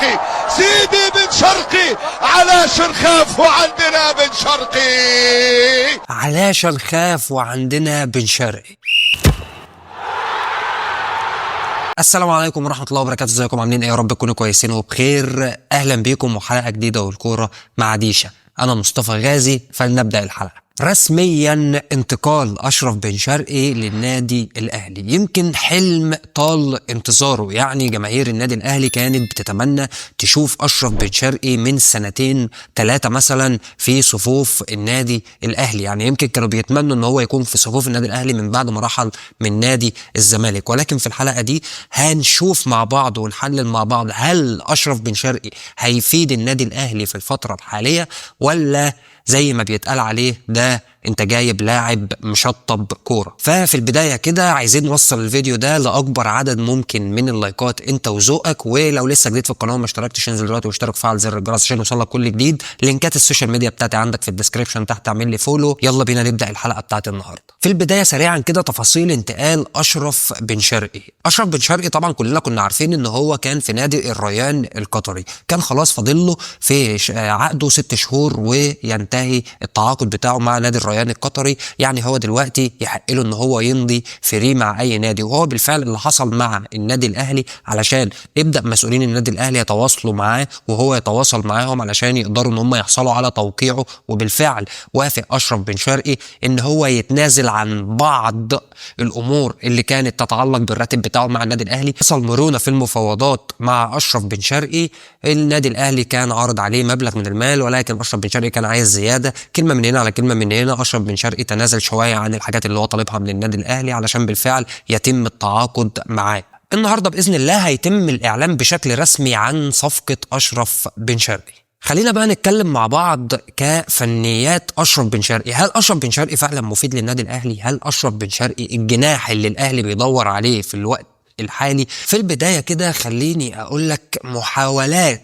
شرقي، سيدي بن شرقي، علشان خاف وعندنا بن شرقي، علشان خاف وعندنا بن شرقي. السلام عليكم ورحمة الله وبركاته، ازيكم عاملين ايه؟ يا رب تكونوا كويسين وبخير. اهلا بيكم وحلقة جديدة والكورة مع ديشا. انا مصطفى غازي، فلنبدأ الحلقة. رسميا انتقال اشرف بن شرقي للنادي الاهلي، يمكن حلم طال انتظاره. يعني جماهير النادي الاهلي كانت بتتمنى تشوف اشرف بن شرقي من سنتين ثلاثة مثلا في صفوف النادي الاهلي. يعني يمكن كانوا بيتمنوا ان هو يكون في صفوف النادي الاهلي من بعد ما رحل من نادي الزمالك. ولكن في الحلقة دي هنشوف مع بعض ونحلل مع بعض هل اشرف بن شرقي هيفيد النادي الاهلي في الفترة الحالية، ولا زي ما بيتقال عليه ده انت جايب لاعب مشطب كوره. ففي البدايه كده عايزين نوصل الفيديو ده لاكبر عدد ممكن من اللايكات انت وذوقك. ولو لسه جديد في القناه وما اشتركتش انزل دلوقتي واشترك وفعل زر الجرس عشان يوصلك كل جديد. لينكات السوشيال ميديا بتاعتي عندك في الديسكريبشن تحت، اعمل لي فولو. يلا بينا نبدا الحلقه بتاعت النهارده. في البدايه سريعا كده تفاصيل انتقال اشرف بن شرقي. اشرف بن شرقي طبعا كلنا كنا عارفين ان هو كان في نادي الريان القطري، كان خلاص فاضل له في عقده 6 شهور وينتهي التعاقد بتاعه مع نادي الريان القطري. يعني هو دلوقتي يحق له ان هو يمضي فري مع اي نادي، وهو بالفعل اللي حصل مع النادي الاهلي علشان يبدا مسؤولين النادي الاهلي يتواصلوا معاه وهو يتواصل معاهم علشان يقدروا ان هم يحصلوا على توقيعه. وبالفعل وافق اشرف بن شرقي ان هو يتنازل عن بعض الامور اللي كانت تتعلق بالراتب بتاعه مع النادي الاهلي. حصل مرونه في المفاوضات مع اشرف بن شرقي. النادي الاهلي كان عارض عليه مبلغ من المال، ولكن اشرف بن شرقي كان عايز زياده، كلمه من هنا على كلمه من هنا. اشرف بن شرقي تنازل شويه عن الحاجات اللي هو طالبها من النادي الاهلي علشان بالفعل يتم التعاقد معاه. النهارده باذن الله هيتم الاعلان بشكل رسمي عن صفقه اشرف بن شرقي. خلينا بقى نتكلم مع بعض كفنيات اشرف بن شرقي. هل اشرف بن شرقي فعلا مفيد للنادي الاهلي؟ هل اشرف بن شرقي الجناح اللي الاهلي بيدور عليه في الوقت الحالي؟ في البدايه كده خليني اقول لك محاولات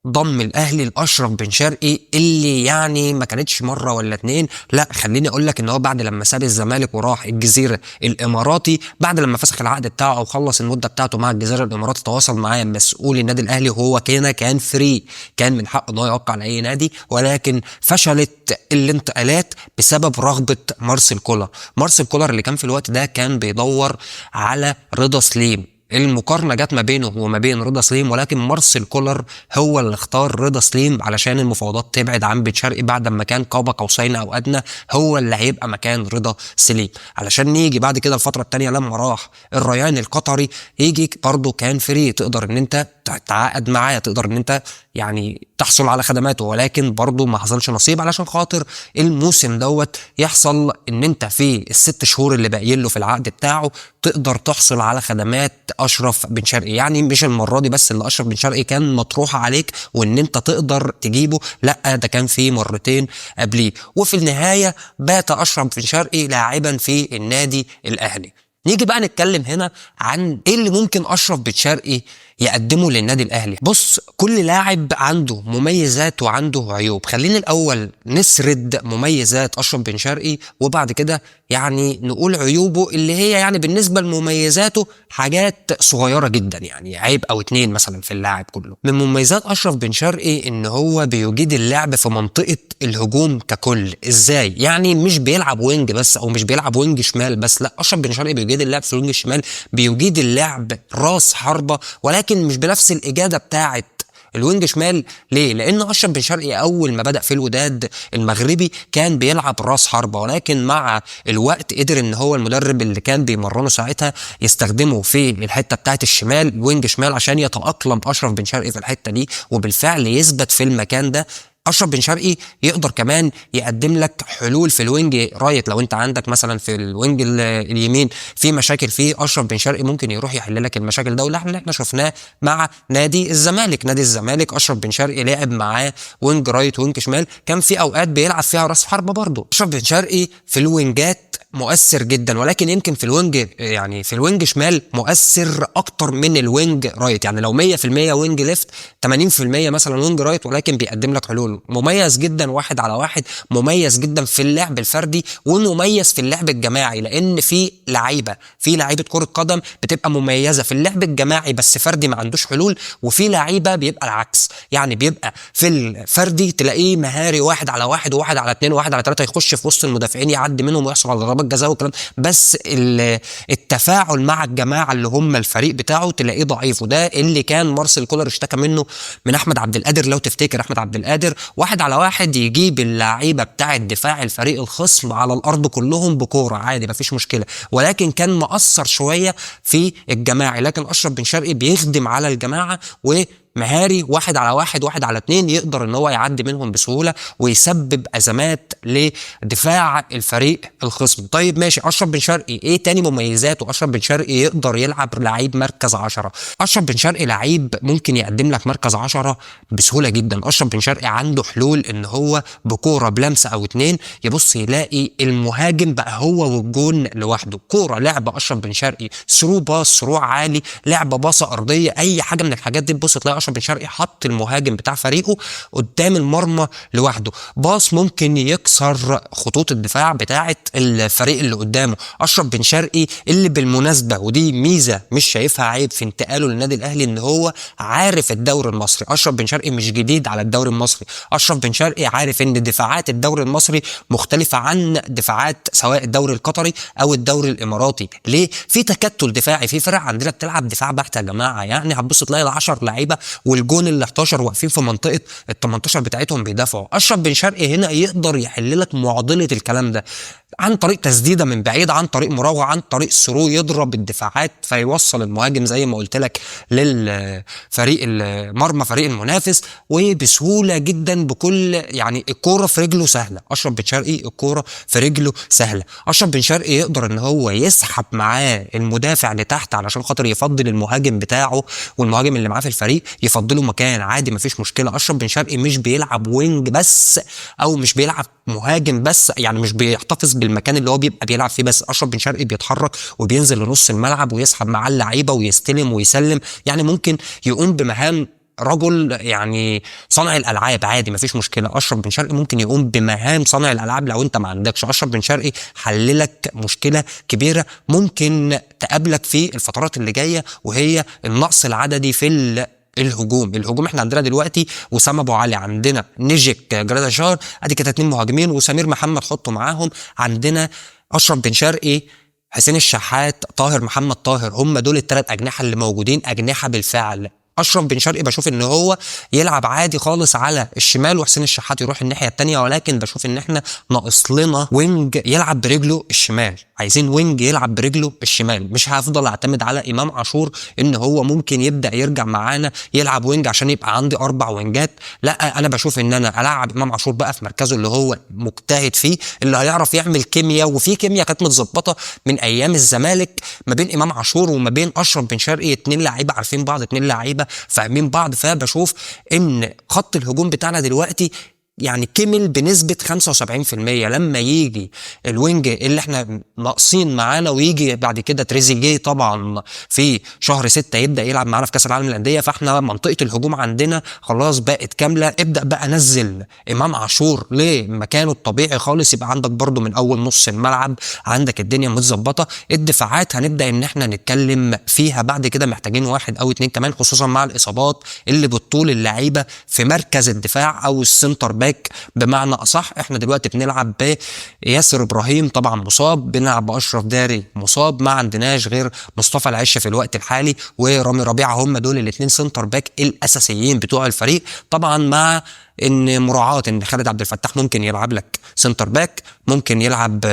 ضم الاهلي لاشرف بن شرقي اللي يعني ما كانتش مره ولا اتنين، لا خليني اقول لك ان هو بعد لما ساب الزمالك وراح الجزيره الاماراتي، بعد لما فسخ العقد بتاعه او خلص المده بتاعته مع الجزيره الاماراتي، تواصل معاه مسؤول النادي الاهلي وهو كان فري، كان من حقه ان هو يوقع على اي نادي. ولكن فشلت الانتقالات بسبب رغبه مارسيل كولر. مارسيل كولر اللي كان في الوقت ده كان بيدور على رضا سليم. المقارنة جت ما بينه وما بين رضا سليم، ولكن مارسيل كولر هو اللي اختار رضا سليم علشان المفاوضات تبعد عن بن شرقي بعد ما كان قاب قوسين او ادنى هو اللي هيبقى مكان رضا سليم. علشان نيجي بعد كده الفترة التانية لما راح الريان القطري، يجي برضه كان فري، تقدر ان انت تتعاقد معاه، تقدر ان انت يعني تحصل على خدماته. ولكن برضه ما حصلش نصيب علشان خاطر الموسم دوت يحصل ان انت في ال6 شهور اللي باقيين له في العقد بتاعه تقدر تحصل على خدمات اشرف بن شرقي. يعني مش المره دي بس اللي اشرف بن شرقي كان مطروحه عليك وان انت تقدر تجيبه، لا ده كان في مرتين قبليه. وفي النهايه بات اشرف بن شرقي لاعبا في النادي الاهلي. نيجي بقى نتكلم هنا عن ايه اللي ممكن اشرف بن شرقي يقدمه للنادي الاهلي. بص، كل لاعب عنده مميزات وعنده عيوب. خلينا الاول نسرد مميزات اشرف بن شرقي وبعد كده يعني نقول عيوبه اللي هي يعني بالنسبه لمميزاته حاجات صغيره جدا، يعني عيب او اتنين مثلا في اللاعب كله. من مميزات اشرف بن شرقي ان هو بيجيد اللعب في منطقه الهجوم ككل. ازاي؟ يعني مش بيلعب وينج بس او مش بيلعب وينج شمال بس، لا اشرف بن شرقي بيجيد اللعب في الوينج الشمال، بيجيد اللعب راس حربه، ولكن مش بنفس الاجاده بتاعه الوينج شمال. ليه؟ لان اشرف بن شرقي اول ما بدا في الوداد المغربي كان بيلعب راس حربه، ولكن مع الوقت قدر ان هو المدرب اللي كان بيمرنه ساعتها يستخدمه في الحته بتاعه الشمال، وينج شمال، عشان يتاقلم اشرف بن شرقي في الحته دي وبالفعل يثبت في المكان ده. اشرف بن شرقي يقدر كمان يقدم لك حلول في الوينج رايت. لو انت عندك مثلا في الوينج اليمين في مشاكل فيه، اشرف بن شرقي ممكن يروح يحل لك المشاكل ده، وده اللي احنا شفناه مع نادي الزمالك. نادي الزمالك اشرف بن شرقي لعب معاه وينج رايت وينج شمال، كان في اوقات بيلعب فيها راس حربه برضه. اشرف بن شرقي في الوينجات مؤثر جدا، ولكن يمكن في الوينج، يعني في الوينج شمال مؤثر اكتر من الوينج رايت. يعني لو 100% وينج ليفت، 80% مثلا وينج رايت، ولكن بيقدم لك حلول. مميز جدا واحد على واحد، مميز جدا في اللعب الفردي، ومميز في اللعب الجماعي، لان في لعيبه كره قدم بتبقى مميزه في اللعب الجماعي بس فردي ما عندوش حلول، وفي لعيبه بيبقى العكس، يعني بيبقى في الفردي تلاقيه مهاري، واحد على واحد وواحد على اتنين وواحد على تلاته، يخش في وسط المدافعين يعدي منهم ويحصل على ضربات جزاء والكلام، بس التفاعل مع الجماعه اللي هم الفريق بتاعه تلاقيه ضعيف. وده اللي كان مارسيل كولر اشتكى منه من احمد عبد القادر. لو تفتكر احمد عبد القادر واحد على واحد يجيب اللعيبه بتاع الدفاع الفريق الخصم على الارض كلهم بكوره عادي مفيش مشكله، ولكن كان مؤثر شويه في الجماعي. لكن اشرف بن شرقي بيخدم على الجماعه مهاري، واحد على واحد واحد على اتنين، يقدر ان هو يعدي منهم بسهوله ويسبب ازمات لدفاع الفريق الخصم. طيب ماشي، اشرف بن شرقي ايه تاني مميزاته؟ اشرف بن شرقي يقدر يلعب لعيب مركز 10. اشرف بن شرقي لعيب ممكن يقدم لك مركز 10 بسهوله جدا. اشرف بن شرقي عنده حلول ان هو بكوره بلمسه او اتنين يبص يلاقي المهاجم بقى هو والجون لوحده. كوره لعب اشرف بن شرقي ثرو باص، ثرو عالي، لعبه باصه ارضيه، اي حاجه من الحاجات دي تبص تلاقي اشرف بن شرقي حط المهاجم بتاع فريقه قدام المرمى لوحده. باص ممكن يكسر خطوط الدفاع بتاعه الفريق اللي قدامه. اشرف بن شرقي اللي بالمناسبه ودي ميزه مش شايفها عيب في انتقاله للنادي الاهلي، ان هو عارف الدوري المصري. اشرف بن شرقي مش جديد على الدوري المصري، اشرف بن شرقي عارف ان دفاعات الدوري المصري مختلفه عن دفاعات سواء الدوري القطري او الدوري الاماراتي. ليه؟ في تكتل دفاعي، في فرق عندنا بتلعب دفاع بحت يا جماعه. يعني هتبص تلاقي ال 10 لعيبه والجون ال 11 واقفين في منطقه ال 18 بتاعتهم بيدافعوا. اشرف بن شرقي هنا يقدر يحل لك معضله الكلام ده عن طريق تسديده من بعيد، عن طريق مراوغه، عن طريق ثرو، يضرب الدفاعات فيوصل المهاجم زي ما قلت لك للفريق المرمى فريق المنافس وبسهوله جدا. بكل يعني الكوره في رجله سهله، اشرف بن شرقي الكوره في رجله سهله. اشرف بن شرقي يقدر ان هو يسحب معاه المدافع لتحت علشان خاطر يفضل المهاجم بتاعه، والمهاجم اللي معاه في الفريق يفضله مكان عادي مفيش مشكله. اشرف بن شرقي مش بيلعب وينج بس او مش بيلعب مهاجم بس، يعني مش بيحتفظ بالمكان اللي هو بيبقى بيلعب فيه بس. اشرف بن شرقي بيتحرك وبينزل لنص الملعب ويسحب معاه اللعيبه ويستلم ويسلم، يعني ممكن يقوم بمهام رجل يعني صانع الالعاب عادي مفيش مشكله. اشرف بن شرقي ممكن يقوم بمهام صانع الالعاب لو انت ما عندكش. اشرف بن شرقي حللك مشكله كبيره ممكن تقابلك في الفترات اللي جايه، وهي النقص العددي في الهجوم. احنا عندنا دلوقتي وسام ابو علي، عندنا نيجيك جراداشار، ادي كده 2 مهاجمين، وسمير محمد حطه معاهم. عندنا اشرف بن شرقي، حسين الشحات، طاهر محمد طاهر، هم دول ال3 اجنحه اللي موجودين، اجنحه بالفعل. اشرف بن شرقي بشوف ان هو يلعب عادي خالص على الشمال وحسين الشحات يروح الناحيه الثانيه، ولكن بشوف ان احنا ناقص لنا وينج يلعب برجله الشمال. عايزين وينج يلعب برجله الشمال، مش هفضل اعتمد على امام عاشور ان هو ممكن يبدا يرجع معانا يلعب وينج عشان يبقى عندي 4 وينجات. لا، انا بشوف ان انا العب امام عاشور بقى في مركزه اللي هو مجتهد فيه، اللي هيعرف يعمل كيمياء، وفي كيمياء كانت متظبطه من ايام الزمالك ما بين امام عاشور وما بين اشرف بن شرقي، 2 لعيبه عارفين بعض، 2 لعيبه فاهمين بعض. فبشوف ان خط الهجوم بتاعنا دلوقتي يعني كمل بنسبة 75%. لما يجي الوينج اللي احنا ناقصين معانا ويجي بعد كده تريزيجيه طبعا في شهر 6 يبدأ يلعب معانا في كأس العالم للأندية، فاحنا منطقة الهجوم عندنا خلاص بقت كاملة. ابدأ بقى نزل إمام عاشور لمكانه الطبيعي خالص، يبقى عندك برضو من أول نص الملعب عندك الدنيا متظبطة. الدفاعات هنبدأ ان احنا نتكلم فيها بعد كده، محتاجين 1 أو 2 كمان، خصوصا مع الإصابات اللي بتطول اللعيبة في مركز الدفاع أو السنتر باك بمعنى اصح. احنا دلوقتي بنلعب بياسر ابراهيم طبعا مصاب، بنلعب باشرف داري مصاب، ما عندناش غير مصطفى العش في الوقت الحالي ورامي ربيعه، هم دول ال2 سنتر باك الاساسيين بتوع الفريق. طبعا مع ان مراعاه ان خالد عبد الفتاح ممكن يلعب لك سنتر باك، ممكن يلعب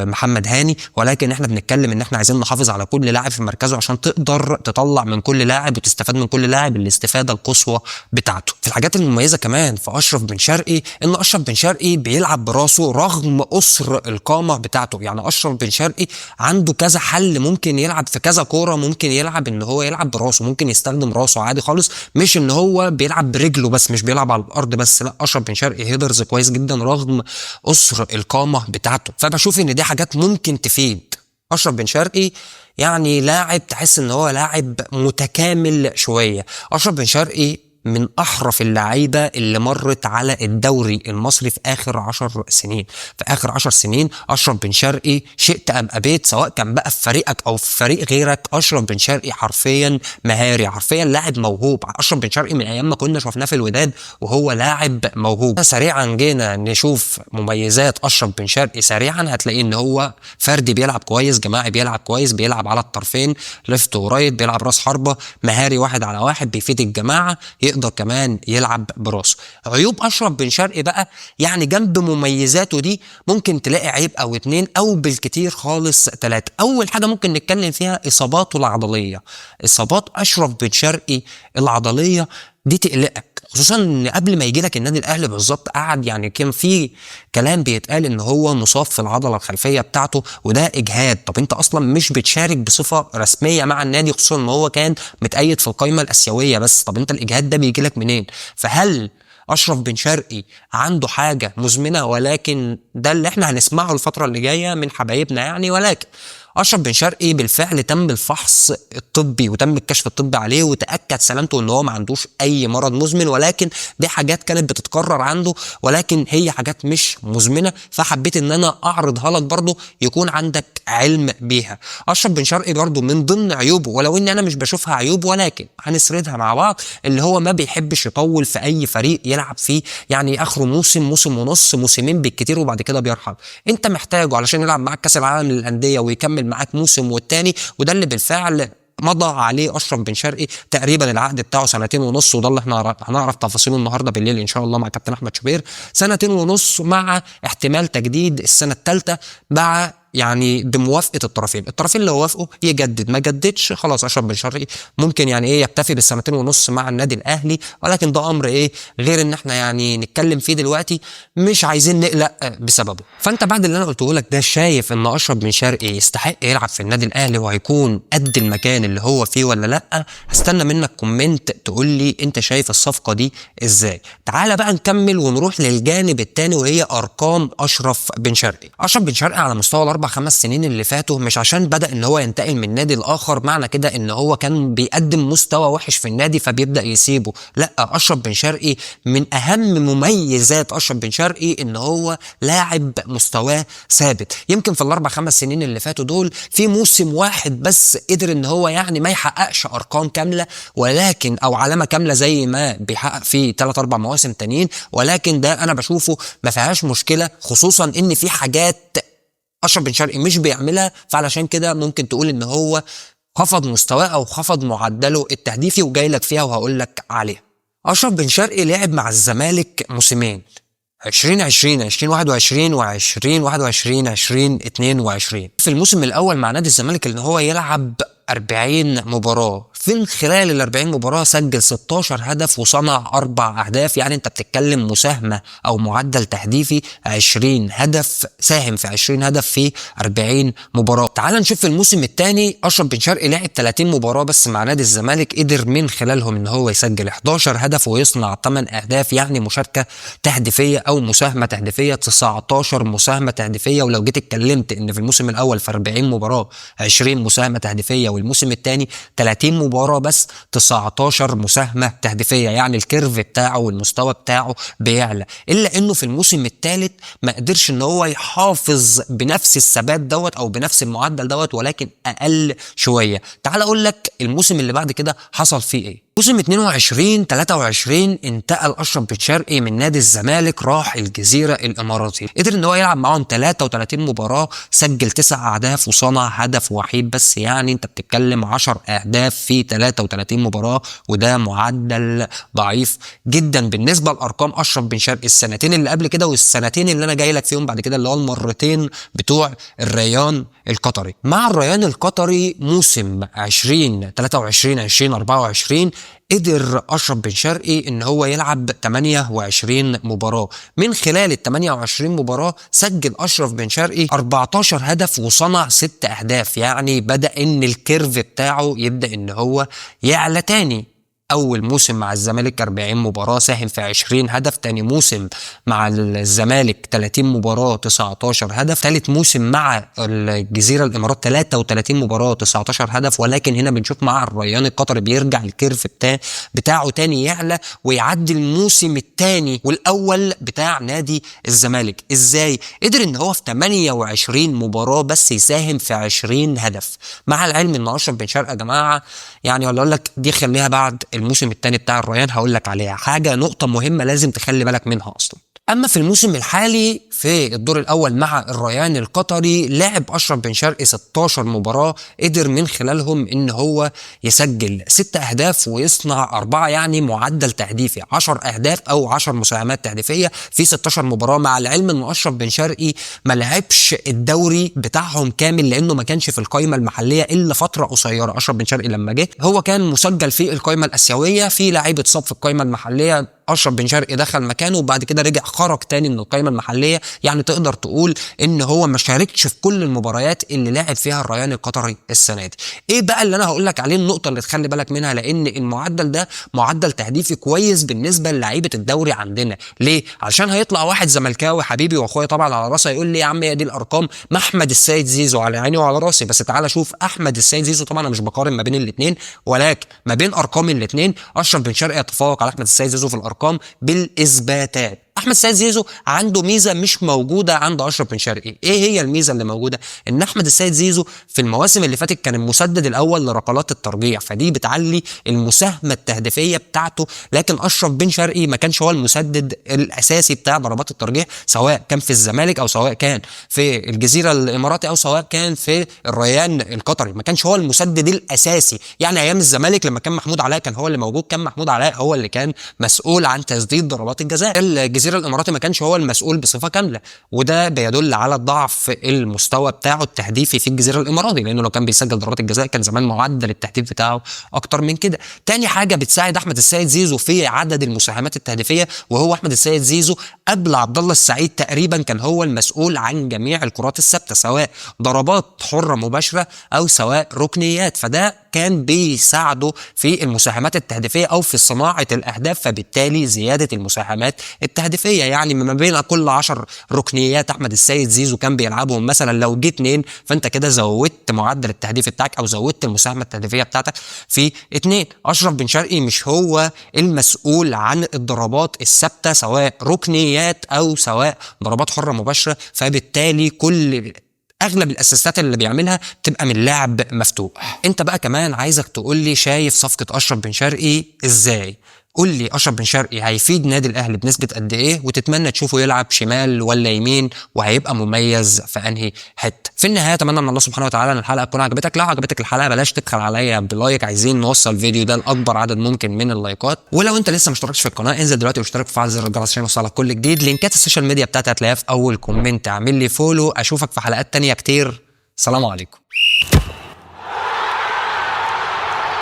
محمد هاني، ولكن احنا بنتكلم ان احنا عايزين نحافظ على كل لاعب في مركزه عشان تقدر تطلع من كل لاعب وتستفاد من كل لاعب الاستفاده القصوى بتاعته. في الحاجات المميزه كمان في اشرف بن شرقي ان اشرف بن شرقي بيلعب براسه رغم قصر القامه بتاعته. يعني اشرف بن شرقي عنده كذا حل، ممكن يلعب في كذا كوره، ممكن يلعب ان هو يلعب براسه، ممكن يستخدم راسه عادي خالص، مش ان هو بيلعب برجله بس، مش بيلعب على الارض بس، بس لا، اشرف بن شرقي هيدرز كويس جدا رغم قصر القامه بتاعته. فبشوف ان دي حاجات ممكن تفيد اشرف بن شرقي. يعني لاعب تحس ان هو لاعب متكامل شويه. اشرف بن شرقي من احرف اللعيبه اللي مرت على الدوري المصري في اخر 10 سنين. في اخر 10 سنين اشرف بن شرقي شئت ام ابيت، سواء كان بقى في فريقك او في فريق غيرك، اشرف بن شرقي حرفيا مهاري، حرفيا لاعب موهوب. اشرف بن شرقي من ايام ما كنا شفناه في الوداد وهو لاعب موهوب. سريعا جينا نشوف مميزات اشرف بن شرقي سريعا، هتلاقي ان هو فردي بيلعب كويس، جماعي بيلعب كويس، بيلعب على الطرفين ليفت ورايت، بيلعب راس حربه، مهاري واحد على واحد، بيفيد الجماعه، يقدر كمان يلعب براسه. عيوب اشرف بن شرقي بقى، يعني جنب مميزاته دي ممكن تلاقي عيب او اتنين او بالكتير خالص 3. اول حاجه ممكن نتكلم فيها اصاباته العضليه. اصابات اشرف بن شرقي العضليه دي تقلقك، خصوصا ان قبل ما يجي لك النادي الاهلي بالظبط قعد يعني كان في كلام بيتقال ان هو مصاب في العضله الخلفيه بتاعته وده اجهاد. طب انت اصلا مش بتشارك بصفه رسميه مع النادي، خصوصا ان هو كان متأيد في القائمه الاسيويه بس. طب انت الاجهاد ده بيجي لك منين؟ فهل اشرف بن شرقي عنده حاجه مزمنه؟ ولكن ده اللي احنا هنسمعه الفتره اللي جايه من حبايبنا يعني. ولكن اشرف بن شرقي بالفعل تم الفحص الطبي وتم الكشف الطبي عليه وتاكد سلامته ان هو ما عندوش اي مرض مزمن، ولكن دي حاجات كانت بتتكرر عنده ولكن هي حاجات مش مزمنه، فحبيت ان انا اعرضها لك برضه يكون عندك علم بيها. اشرف بن شرقي برضه من ضمن عيوبه، ولو ان انا مش بشوفها عيوب ولكن هنسردها مع بعض، اللي هو ما بيحبش يطول في اي فريق يلعب فيه، يعني اخره موسم، موسم ونص، موسمين بالكتير وبعد كده بيرحل. انت محتاجه علشان يلعب معاك كاس العالم للانديه ويكمل معاك موسم والتاني، وده اللي بالفعل مضى عليه اشرف بن شرقي. تقريبا العقد بتاعه 2.5 سنين، وده اللي احنا هنعرف تفاصيله النهارده بالليل ان شاء الله مع كابتن احمد شوبير. 2.5 سنين مع احتمال تجديد السنه الثالثه مع يعني بموافقه الطرفين اللي وافقوا يجدد، ما جددش خلاص اشرف بن شرقي ممكن يعني ايه يكتفي ب2.5 سنين مع النادي الاهلي. ولكن ده امر ايه غير ان احنا يعني نتكلم فيه دلوقتي، مش عايزين نقلق بسببه. فانت بعد اللي انا قلته لك ده شايف ان اشرف بن شرقي يستحق يلعب في النادي الاهلي وهيكون قد المكان اللي هو فيه ولا لا؟ هستنى منك كومنت تقول لي انت شايف الصفقه دي ازاي. تعالى بقى نكمل ونروح للجانب الثاني وهي ارقام اشرف بن شرقي. اشرف بن شرقي على مستوى الاربع 5 سنين اللي فاتوا، مش عشان بدأ ان هو ينتقل من نادي الاخر معنى كده ان هو كان بيقدم مستوى وحش في النادي فبيبدأ يسيبه، لا. اشرف بن شرقي من اهم مميزات اشرف بن شرقي ان هو لاعب مستواه ثابت. يمكن في الاربع 5 سنين اللي فاتوا دول في موسم واحد بس قدر ان هو يعني ما يحققش ارقام كامله ولكن او علامه كامله زي ما بيحقق في 3 4 مواسم تانيين، ولكن ده انا بشوفه ما فيهاش مشكله، خصوصا ان في حاجات اشرف بن شرقي مش بيعملها، فعلشان كده ممكن تقول ان هو خفض مستواه او خفض معدله التهديفي، وجاي لك فيها وهقول لك عليها. اشرف بن شرقي لعب مع الزمالك موسمين 2020 2021 و2021 2022. في الموسم الاول مع نادي الزمالك اللي هو يلعب 40 مباراة، في خلال ال 40 مباراة سجل 16 هدف وصنع 4 أهداف، يعني أنت بتتكلم مساهمة أو معدل تهديفي 20 هدف، ساهم في 20 هدف في 40 مباراة. تعال نشوف في الموسم الثاني أشرف بن شرقي لعب 30 مباراة بس مع نادي الزمالك، قدر من خلالهم إن هو يسجل 11 هدف ويصنع 8 أهداف، يعني مشاركة تهديفية أو مساهمة تهديفية 19 مساهمة تهديفية. ولو جيت اتكلمت إن في الموسم الأول في 40 مباراة 20 مساهمة تهديفية والموسم الثاني 30 مباراة بس 19 مساهمة تهديفية، يعني الكيرف بتاعه والمستوى بتاعه بيعلى. إلا إنه في الموسم الثالث ما قدرش إن هو يحافظ بنفس الثبات دوت أو بنفس المعدل دوت، ولكن أقل شوية. تعال أقول لك الموسم اللي بعد كده حصل فيه إيه. موسم 22 23 انتقل اشرف بن شرقي من نادي الزمالك راح الجزيره الاماراتي، قدر ان هو يلعب معاهم 33 مباراه، سجل 9 اهداف وصنع هدف وحيد بس، يعني انت بتتكلم 10 اهداف في 33 مباراه، وده معدل ضعيف جدا بالنسبه لارقام اشرف بن شرقي السنتين اللي قبل كده والسنتين اللي انا جاي لك فيهم بعد كده اللي هو المرتين بتوع الريان القطري. مع الريان القطري موسم 2023 2024 قدر اشرف بن شرقي ان هو يلعب 28 مباراة، من خلال ال 28 مباراة سجل اشرف بن شرقي 14 هدف وصنع 6 اهداف، يعني بدأ ان الكيرف بتاعه يبدأ ان هو يعلى تاني. اول موسم مع الزمالك 40 مباراه ساهم في 20 هدف، تاني موسم مع الزمالك 30 مباراه 19 هدف، ثالث موسم مع الجزيره الامارات 33 مباراه 19 هدف. ولكن هنا بنشوف مع الريان القطري بيرجع الكيرف بتاعه تاني يعلى ويعدي الموسم الثاني والاول بتاع نادي الزمالك. ازاي قدر ان هو في 28 مباراه بس يساهم في 20 هدف؟ مع العلم ان اشرف بن شرقي يا جماعه يعني، ولا اقول لك دي خليها بعد الموسم الثاني بتاع الريان هقول لك عليها حاجه، نقطه مهمه لازم تخلي بالك منها اصلا. اما في الموسم الحالي في الدور الاول مع الريان القطري لعب اشرف بن شرقي 16 مباراه، قدر من خلالهم ان هو يسجل 6 اهداف ويصنع 4، يعني معدل تهديفي 10 اهداف او 10 مساهمات تهديفيه في 16 مباراه. مع العلم ان اشرف بن شرقي ما لعبش الدوري بتاعهم كامل لانه ما كانش في القائمه المحليه الا فتره قصيره. اشرف بن شرقي لما جه هو كان مسجل في القائمه الاسيويه، في لعيب اتصاب في القائمه المحليه، اشرف بن شرقي دخل مكانه وبعد كده رجع خرج تاني من القائمه المحليه. يعني تقدر تقول ان هو ما شاركش في كل المباريات اللي لعب فيها الريان القطري السنه دي. ايه بقى اللي انا هقول لك عليه النقطه اللي تخلي بالك منها؟ لان المعدل ده معدل تهديفي كويس بالنسبه للعيبه الدوري عندنا. ليه؟ عشان هيطلع واحد زملكاوي حبيبي واخويا طبعا على راسي يقول لي يا عم هي دي الارقام، ما احمد السيد زيزو على عيني وعلى راسي، بس تعالى شوف احمد السيد زيزو. طبعا انا مش بقارن ما بين الاثنين، ولكن ما بين ارقام الاثنين اشرف بن شرقي يتفوق على احمد السيد زيزو في الارقام بالاثباتات. احمد السيد زيزو عنده ميزه مش موجوده عند اشرف بن شرقي. ايه هي الميزه اللي موجوده؟ ان احمد السيد زيزو في المواسم اللي فاتت كان المسدد الاول لركلات الترجيح، فدي بتعلي المساهمه التهديفيه بتاعته. لكن اشرف بن شرقي ما كانش هو المسدد الاساسي بتاع ضربات الترجيح، سواء كان في الزمالك او سواء كان في الجزيره الاماراتي او سواء كان في الريان القطري، ما كانش هو المسدد الاساسي. يعني ايام الزمالك لما كان محمود علاء كان هو اللي موجود، كان محمود علاء هو اللي كان مسؤول عن تسديد ضربات الجزاء. الجزيره الاماراتي ما كانش هو المسؤول بصفه كامله، وده بيدل على ضعف المستوى بتاعه التهديفي في الجزيره الاماراتي، لانه لو كان بيسجل ضربات الجزاء كان زمان معدل التهديف بتاعه اكتر من كده. تاني حاجه بتساعد احمد السيد زيزو في عدد المساهمات التهديفيه، وهو احمد السيد زيزو قبل عبد الله السعيد تقريبا كان هو المسؤول عن جميع الكرات الثابته، سواء ضربات حره مباشره او سواء ركنيات، فده كان بيساعده في المساهمات التهديفيه او في صناعه الاهداف، فبالتالي زياده المساهمات التهديفيه. يعني ما بين كل 10 ركنيات احمد السيد زيزو كان بيلعبهم مثلا لو جه 2، فانت كده زودت معدل التهديف بتاعك او زودت المساهمه التهديفيه بتاعتك في 2. اشرف بن شرقي مش هو المسؤول عن الضربات الثابته سواء ركنيات او سواء ضربات حره مباشره، فبالتالي اغلب الاسيستات اللي بيعملها تبقى من لاعب مفتوح. انت بقى كمان عايزك تقول لي شايف صفقه اشرف بن شرقي ازاي؟ قول لي اشرف بن شرقي هيفيد نادي الاهلي بنسبه قد ايه، وتتمنى تشوفه يلعب شمال ولا يمين، وهيبقى مميز في انهي حته؟ في النهايه اتمنى من الله سبحانه وتعالى ان الحلقه تكون عجبتك. لو عجبتك الحلقه بلاش تبخل عليا بلايك، عايزين نوصل الفيديو ده لاكبر عدد ممكن من اللايكات. ولو انت لسه مشتركش في القناه انزل دلوقتي واشترك وفعل زر الجرس عشان يوصلك كل جديد. لينكات السوشيال ميديا بتاعتي هتلاقيها في اول كومنت. اعمل لي فولو. اشوفك في حلقات تانية كتير. سلام عليكم.